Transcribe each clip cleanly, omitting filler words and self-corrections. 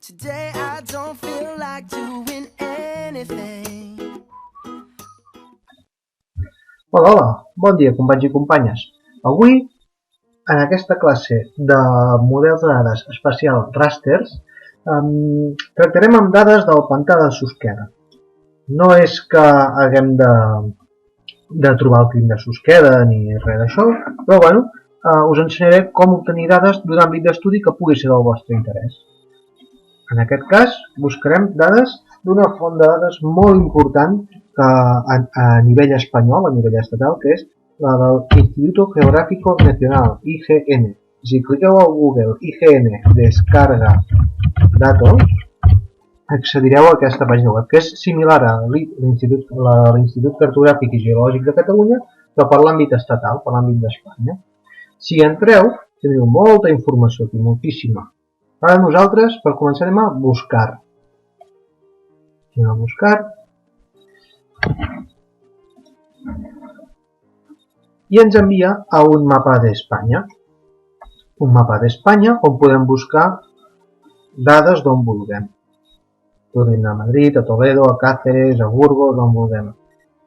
Today I don't feel like doing anything. Hola, hola, bon dia companys i companyes. Avui, en aquesta classe de models de dades espacial rasters, tractarem amb dades del pantà de Susqueda. No és que haguem de trobar el crim de Susqueda ni res d'això, però bueno, us ensenyaré com obtenir dades d'un àmbit d'estudi que pugui ser del vostre interès. En aquest cas, buscarem dades d'una font de dades molt important a nivell espanyol, a nivell estatal, que és la del Instituto Geográfico Nacional, IGN. Si cliqueu al Google IGN descarga datos, accedireu a aquesta pàgina web, que és similar a l'Institut Cartogràfic i Geològic de Catalunya, però per l'àmbit estatal, per l'àmbit d'Espanya. Si entreu, teniu molta informació aquí, moltíssima. Ara nosaltres, per començar, anem a buscar. Anem a buscar. I ens envia a un mapa d'Espanya. Un mapa d'Espanya on podem buscar dades d'on vulguem. Podem anar a Madrid, a Toledo, a Cáceres, a Burgos, on vulguem.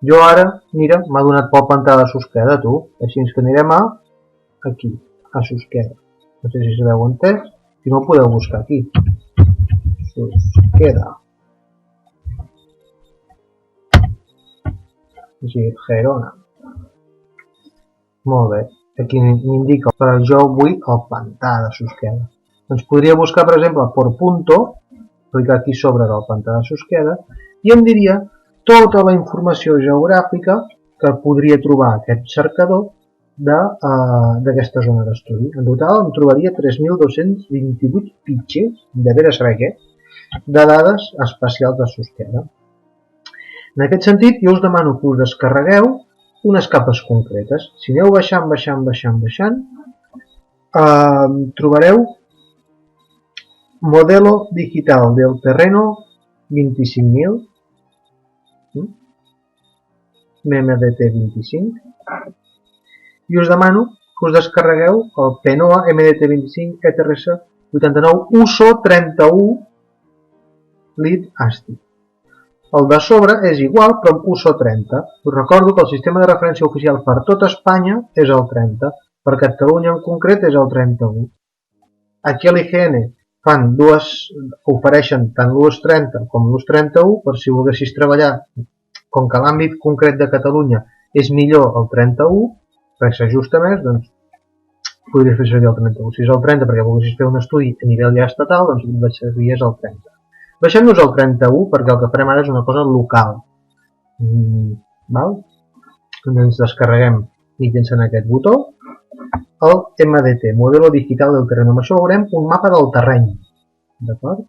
Jo ara, mira, m'ha donat pel pantà de Susqueda, tu. Així que anirem aquí, a Susqueda. No sé si sabeu on és. Si no, podeu buscar aquí. Susqueda. Gerona. Molt bé. Aquí m'indica, però jo vull el pantà de Susqueda. Doncs podria buscar, per exemple, por punto, clicar aquí sobre del pantà de Susqueda, i em diria tota la informació geogràfica que podria trobar aquest cercador d'aquesta zona d'estudi. En total em trobaria 3.228 pitxes, de veres saber què, de dades espacials de Susqueda. En aquest sentit, jo us demano que us descarregueu unes capes concretes. Si aneu baixant, trobareu Modelo Digital del Terreno 25.000, MDT 25, i us demano que us descarregueu el PNOA MDT25 ETRS 89 USO 31 lead ASTI. El de sobre és igual però amb USO 30. Us recordo que el sistema de referència oficial per tot Espanya és el 30, per Catalunya en concret és el 31. Aquí a l'IGN ofereixen tant l'US 30 com l'US 31 per si volguessis treballar, com que l'àmbit concret de Catalunya és millor el 31, perquè s'ajusta més, doncs podries fer servir el 31. Si és el 30 perquè volguessis fer un estudi a nivell ja estatal, doncs serviries el 30. Baixem-nos al 31 perquè el que farem ara és una cosa local. Ens descarreguem mitjançant aquest botó el MDT, Modelo Digital del Terreno. Amb això veurem un mapa del terreny. D'acord?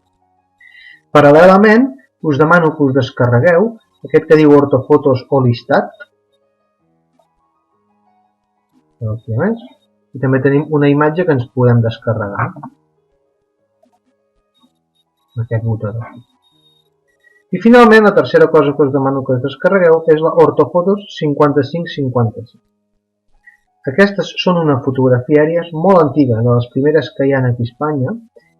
Paral·lelament, us demano que us descarregueu aquest que diu Ortofotos o Listat. I també tenim una imatge que ens podem descarregar. Aquest botó d'aquí. I finalment, la tercera cosa que us demano que us descarregueu és la Ortofotos 5556. Aquestes són una fotografia aèria molt antiga, de les primeres que hi ha aquí a Espanya,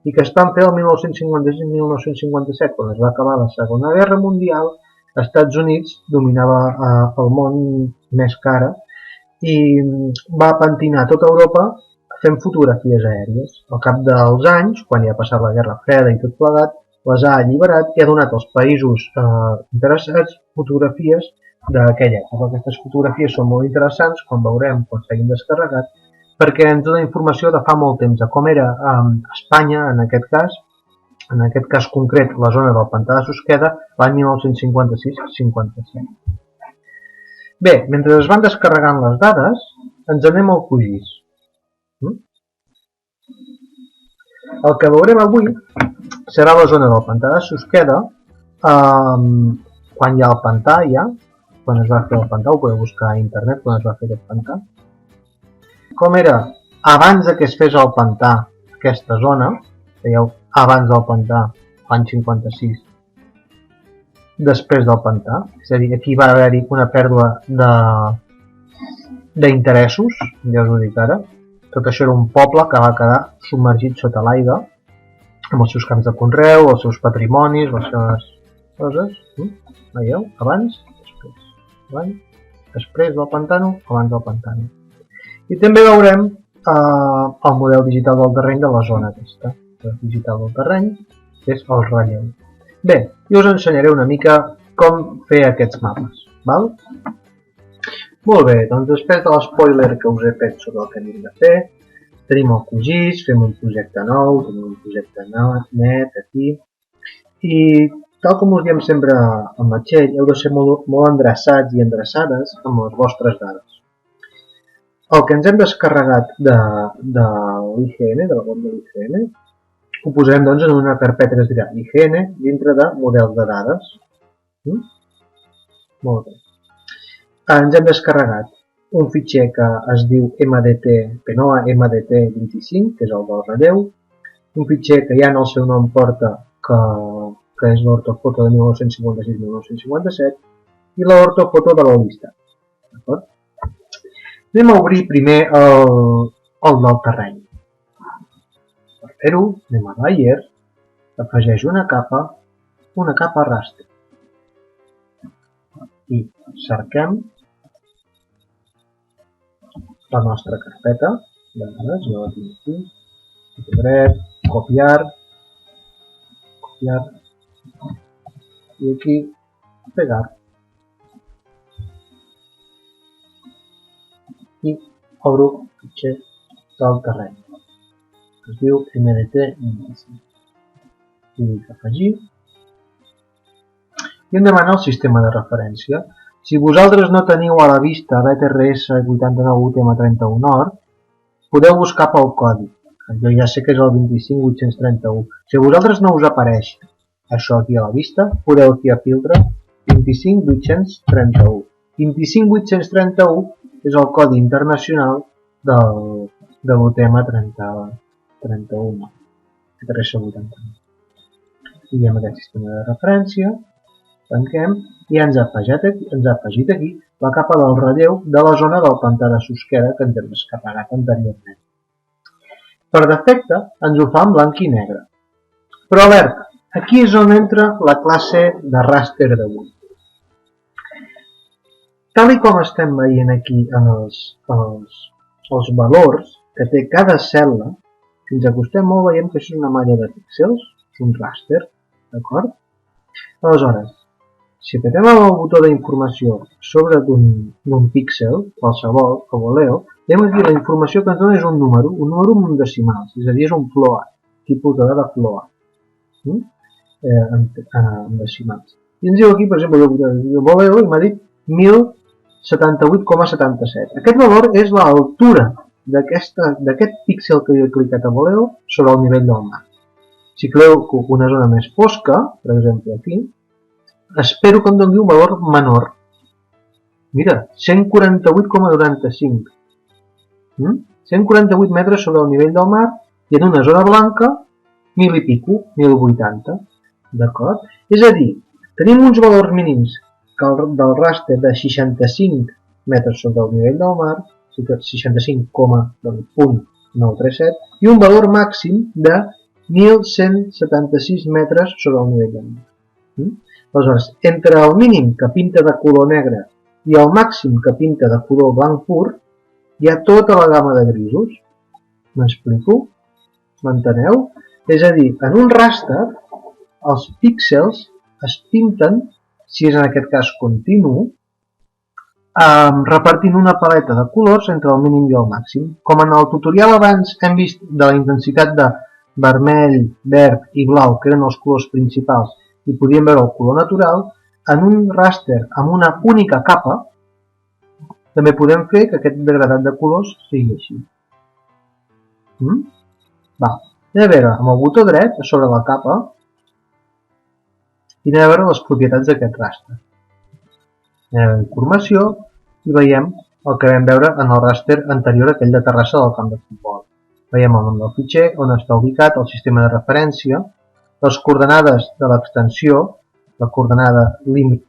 i que es van fer el 1956-1957, quan es va acabar la Segona Guerra Mundial. Els Estats Units dominava el món més que ara, i va pentinar tota Europa fent fotografies aèries. Al cap dels anys, quan ja ha passat la Guerra Freda i tot plegat, les ha alliberat i ha donat als països interessats fotografies d'aquella època. Aquestes fotografies són molt interessants, com veurem quan s'hagin descarregat, perquè ens dona informació de fa molt temps, de com era Espanya, en aquest cas concret, la zona del pantà de Susqueda, l'any 1956-57. Bé, mentre es van descarregant les dades, ens anem al QGIS. El que veurem avui serà la zona del pantà de Susqueda, quan hi ha el pantà, quan es va fer el pantà, ho podeu buscar a internet quan es va fer aquest pantà. Com era abans que es fes el pantà aquesta zona, veieu, abans del pantà, l'any 56, després del pantà, és a dir, aquí va haver-hi una pèrdua d'interessos, ja us ho dic ara. Tot això era un poble que va quedar submergit sota l'aigua amb els seus camps de conreu, els seus patrimonis, les seves coses. Veieu? Abans, després del pantano, abans del pantano. I també veurem el model digital del terreny de la zona aquesta. El digital del terreny, que és el relleu. Bé, jo us ensenyaré una mica com fer aquests mapes. Val? Molt bé, doncs després de l'espoiler que us he fet sobre el que hem de fer, tenim el QGIS, fem un projecte nou, tenim un projecte net aquí, i tal com us diem sempre al Matxell, heu de ser molt endreçats i endreçades amb les vostres dades. El que ens hem descarregat de l'IGN, de la web de l'IGN, ho posarem doncs en una carpeta que es dirà IGN dintre de models de dades. Molt bé. Ens hem descarregat un fitxer que es diu MDT, PNOA MDT25, que és el del relleu, un fitxer que ja en el seu nom porta que és l'ortofoto de 1956-1957 i l'ortofoto de la llista. Anem a obrir primer el del terreny. Per fer-ho, anem a Layer, afegeix una capa raster i cerquem la nostra carpeta de dades, jo la tinc aquí, dret, copiar, i aquí pegar i obro el fitxer del terreny que es diu MDT25 i dic afegir i em demana el sistema de referència. Si vosaltres no teniu a la vista BTRS 89 UTM31 Nord, podeu buscar pel codi. Jo ja sé que és el 25831. Si a vosaltres no us apareix això aquí a la vista, podeu aquí a filtre 25831. 25831 és el codi internacional de l'UTM31 BTRS 89. Diguem aquest sistema de referència, tanquem i ens ha afegit aquí la capa del relleu de la zona del pantà de Susqueda que ens hem descarregat anteriorment. Per defecte ens ho fa en blanc i negre. Però alerta, aquí és on entra la classe de ràster d'avui. Tal com estem veient aquí en els valors que té cada cel·la, si ens acostem molt veiem que això és una malla de píxels, és un ràster, d'acord? Aleshores, si apretem el botó d'informació sobre d'un píxel, qualsevol, que voleu, veiem aquí la informació que ens dona és un número amb decimals, és a dir, és un float, tipus de dada float, en decimals. I ens diu aquí, per exemple, voleu, i m'ha dit 1078,77. Aquest valor és l'altura d'aquest píxel que jo he clicat a voleu sobre el nivell del mar. Si creieu una zona més fosca, per exemple aquí, espero que em doni un valor menor. Mira, 148,95. 148 metres sobre el nivell del mar i en una zona blanca 1000 i pico, 1080. D'acord? És a dir, tenim uns valors mínims del ràster de 65 metres sobre el nivell del mar, 65,937, i un valor màxim de 1176 metres sobre el nivell del mar. Aleshores, entre el mínim que pinta de color negre i el màxim que pinta de color blanc pur, hi ha tota la gamma de grisos. M'explico? M'enteneu? És a dir, en un ràster, els píxels es pinten, si és en aquest cas continu, repartint una paleta de colors entre el mínim i el màxim. Com en el tutorial abans hem vist de la intensitat de vermell, verd i blau, que eren els colors principals, i podíem veure el color natural, en un ràster amb una única capa, també podem fer que aquest degradat de colors sigui així. Anem a veure, amb el botó dret, a sobre la capa, i anem a veure les propietats d'aquest ràster. Anem a veure informació i veiem el que vam veure en el ràster anterior, aquell de Terrassa del camp de futbol. Veiem el nom del fitxer, on està ubicat, el sistema de referència, les coordenades de l'extensió, la coordenada límit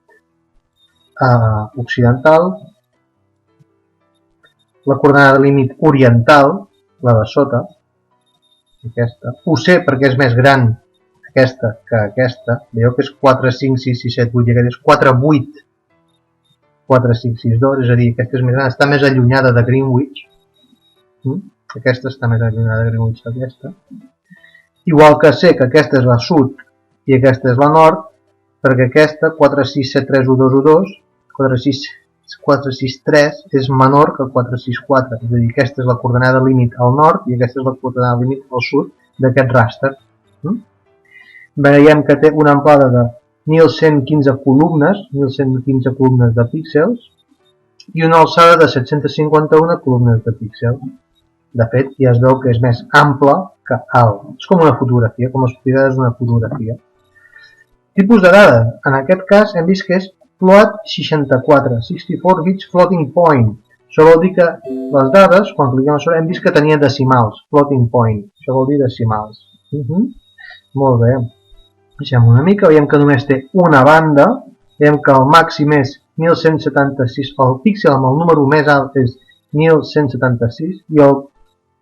occidental, la coordenada límit oriental, la de sota, aquesta. Ho sé perquè és més gran aquesta que aquesta. Veieu que és 4, 5, 6, 6, 7, 8 i aquesta és 4, 8, 4, 5, 6, 2, és a dir, aquesta és més gran, està més allunyada de Greenwich. Aquesta està més allunyada de Greenwich que aquesta. Igual que sé que aquesta és la sud i aquesta és la nord, perquè aquesta 4, 6, 7, 3, 1, 2, 1, 2, 4, 6, 4, 6, 3 és menor que 4, 6, 4. És a dir, aquesta és la coordenada límit al nord i aquesta és la coordenada límit al sud d'aquest ràster. Veiem que té una amplada de 1115 columnes de píxels i una alçada de 751 columnes de píxels. De fet, ja es veu que és més ample que alt. És com una fotografia, com es podria dir una fotografia. Tipus de dades. En aquest cas hem vist que és float 64, 64 bits floating point. Això vol dir que les dades, quan cliquem a sobre, hem vist que tenia decimals, floating point. Això vol dir decimals. Molt bé. Deixem una mica, veiem que només té una banda, veiem que el màxim és 1176, el píxel amb el número més alt és 1176 i el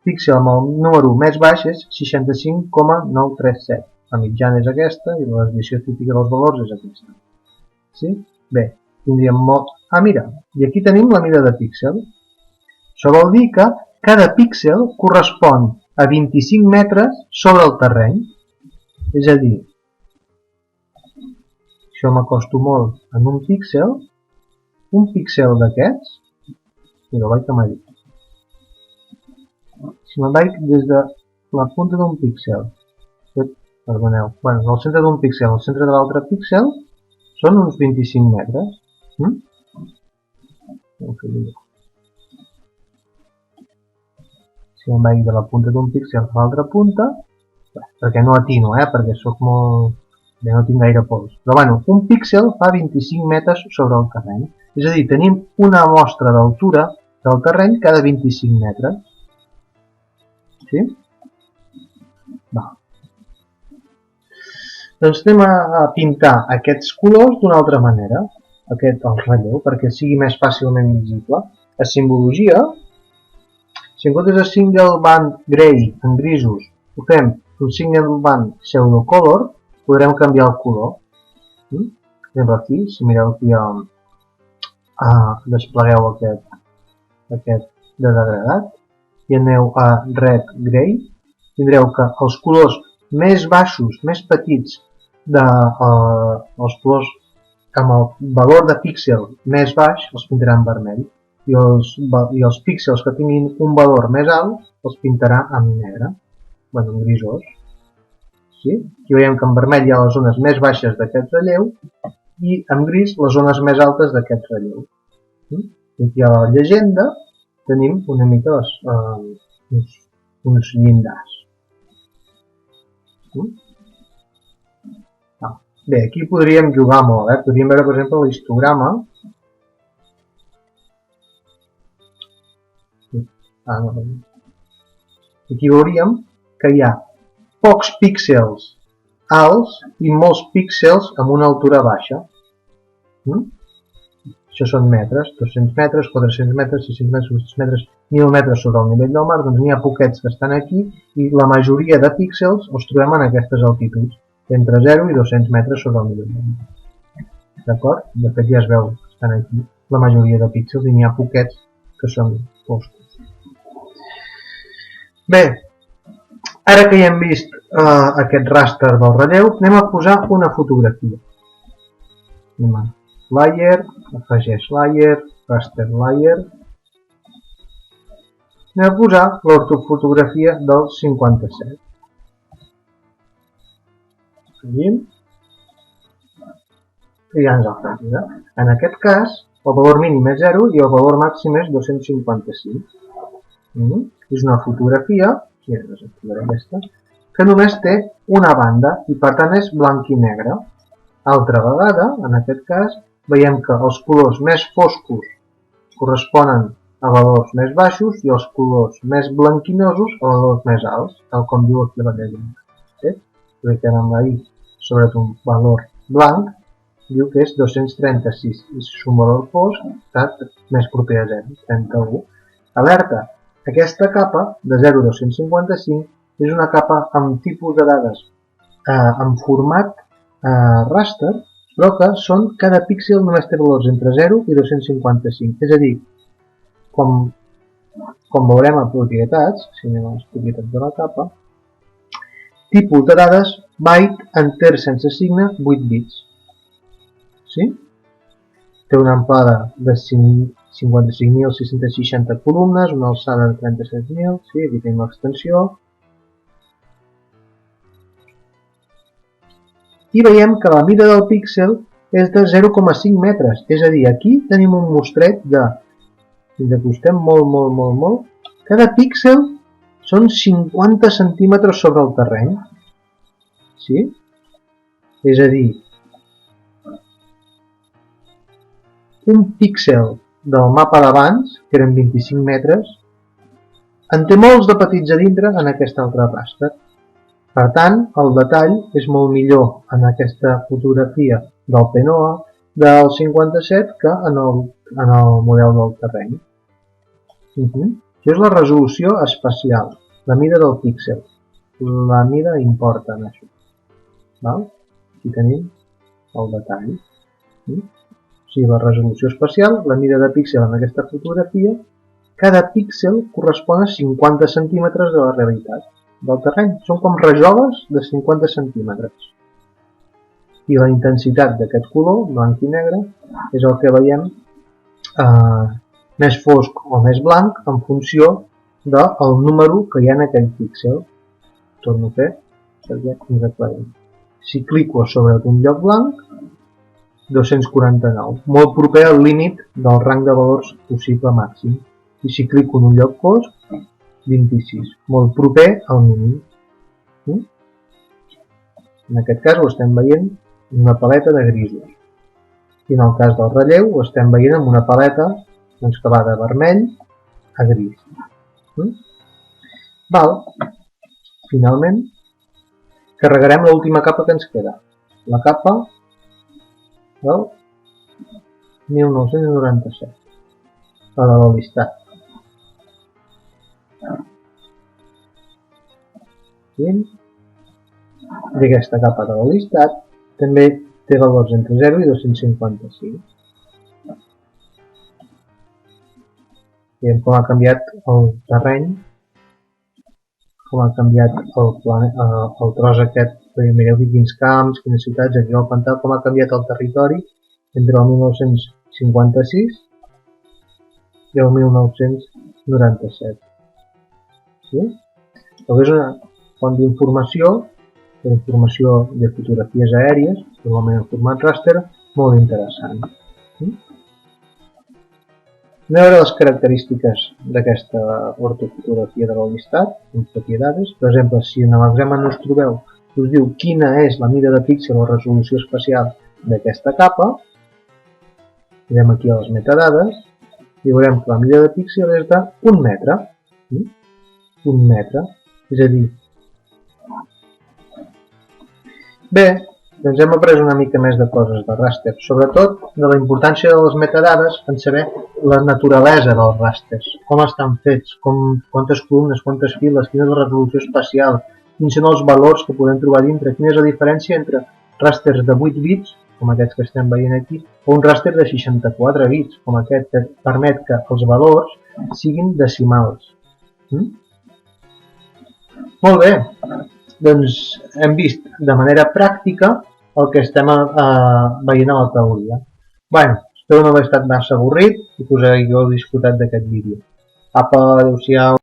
píxel amb el número més baix és 65,937. La mitjana és aquesta i la desviació típica dels valors és aquesta. Sí? Bé, tindríem molt... Ah, mira, i aquí tenim la mida de píxel. Això vol dir que cada píxel correspon a 25 metres sobre el terreny. És a dir, això m'acosto molt en un píxel d'aquests, mira, vaig que m'ha dit. Si me'n vaig des de la punta d'un píxel, perdoneu, bueno, del centre d'un píxel al centre de l'altre píxel són uns 25 metres. Si me'n vaig de la punta d'un píxel a l'altra punta, perquè no atino, perquè sóc molt... Bé, no tinc gaire pols. Però bueno, un píxel fa 25 metres sobre el terreny. És a dir, tenim una mostra d'altura del terreny cada 25 metres. Sí? Va. Doncs anem a pintar aquests colors d'una altra manera, el relleu, perquè sigui més fàcilment visible. A simbologia, si en comptes de single band gray en grisos ho fem un single band pseudocolor, podrem canviar el color. Per exemple, aquí, si mireu aquí, desplegueu aquest de degradat i aneu a red gray, tindreu que els colors més baixos, més petits els colors amb el valor de píxel més baix els pintarà en vermell i els píxels que tinguin un valor més alt els pintarà en negre, en grisós. Sí? Aquí veiem que en vermell hi ha les zones més baixes d'aquest relleu i en gris les zones més altes d'aquest relleu. I aquí a la llegenda tenim una mica uns llindars. Bé, aquí podríem jugar molt, podríem veure, per exemple, l'histograma. Aquí veuríem que hi ha pocs píxels alts i molts píxels amb una altura baixa. Això són metres, 200 metres, 400 metres, 600 metres, 800 metres, 1.000 metres sobre el nivell del mar, doncs n'hi ha poquets que estan aquí i la majoria de píxels els trobem en aquestes altituds, entre 0 i 200 metres sobre el nivell del mar. D'acord? De fet ja es veu que estan aquí la majoria de píxels i n'hi ha poquets que són foscos. Bé, ara que ja hem vist aquest ràster del relleu, anem a posar una fotografia. Layer, afegeix layer, raster layer. Anem a posar l'ortofotografia del 57. Afegim. I ja ens el fa. En aquest cas, el valor mínim és 0 i el valor màxim és 255. És una fotografia, que només té una banda i per tant és blanc i negre. Altra vegada, en aquest cas, veiem que els colors més foscos corresponen a valors més baixos i els colors més blanquinosos a valors més alts, tal com diu aquí la llegenda. Cliquem amb la I sobre un valor blanc, diu que és 236, i si és un valor fosc, està més proper a 0, 31. Alerta! Aquesta capa de 0 a 255 és una capa amb tipus de dades en format raster, però que cada píxel només té valors entre 0 i 255. És a dir, com veurem a propietats, si anem a les propietats de la capa, tipus de dades byte enter sense signe 8 bits. Sí? Té una amplada de 55.660 columnes, una alçada de 37.000, sí, aquí tenim l'extensió. I veiem que la mida del píxel és de 0,5 metres, és a dir, aquí tenim un mostret de, si ens acostem molt, cada píxel són 50 centímetres sobre el terreny, sí? És a dir, un píxel del mapa d'abans, que eren 25 metres, en té molts de petits a dintre en aquest altre ràster. Per tant, el detall és molt millor en aquesta fotografia del PNOA del 57 que en el model del terreny. Això és la resolució espacial, la mida del píxel. La mida importa en això. Aquí tenim el detall. O sigui, la resolució espacial, la mida de píxel en aquesta fotografia, cada píxel correspon a 50 centímetres de la realitat del terreny. Són com rajoles de 50 centímetres. I la intensitat d'aquest color, blanc i negre, és el que veiem més fosc o més blanc en funció del número que hi ha en aquell píxel. Torno a fer perquè ens aclarem. Si clico sobre un lloc blanc, 249, molt proper al límit del rang de valors possible màxim. I si clico en un lloc fosc, 26, molt proper al mínim. En aquest cas ho estem veient en una paleta de grisos. I en el cas del relleu ho estem veient en una paleta que va de vermell a gris. Finalment, carregarem l'última capa que ens queda. La capa del 1997, la de l'alistat. I aquesta capa de l'alistat també té valors entre 0 i 255. Veiem com ha canviat el terreny, com ha canviat el tros aquest. Mireu aquí quins camps, quines ciutats, aquí al pantà, com ha canviat el territori entre el 1956 i el 1997. Sí? És una font d'informació, informació de fotografies aèries, normalment en format raster, molt interessant. Anem a veure les característiques d'aquesta ortofotografia de l'alistat, amb propietats. Per exemple, si en l'examen no us trobeu, us diu quina és la mida de píxel o resolució espacial d'aquesta capa, mirem aquí a les metadades i veurem que la mida de píxel és de 1 metre. 1 metre, és a dir... Bé, doncs hem après una mica més de coses de ràster, sobretot de la importància de les metadades en saber la naturalesa dels ràsters, com estan fets, quantes columnes, quantes files, quina és la resolució espacial, quins són els valors que podem trobar dintre, quina és la diferència entre ràsters de 8 bits, com aquests que estem veient aquí, o un ràster de 64 bits, com aquest, que permet que els valors siguin decimals. Molt bé, doncs hem vist de manera pràctica el que estem veient a la teoria. Bé, espero no haver estat massa avorrit i que us hagueu disfrutat d'aquest vídeo. Apa, adeu-siau.